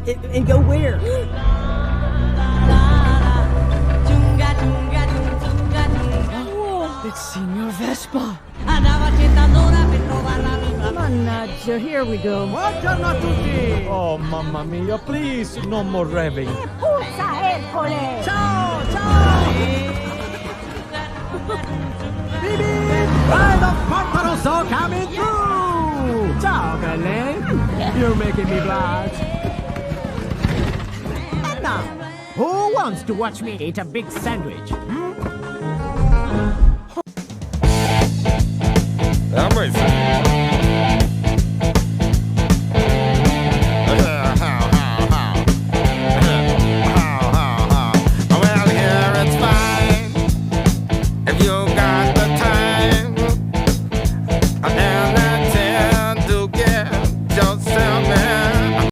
And go where? It's Signor Vespa. Mannaggia, here we go. Buongiorno a tutti! Oh, mamma mia, please, no more revving. Forza Ercole! Ciao, ciao! Bibi! Pride of Portorosso coming through! Ciao, belle! You're making me blush. And now, who wants to watch me eat a big sandwich? I'm ready.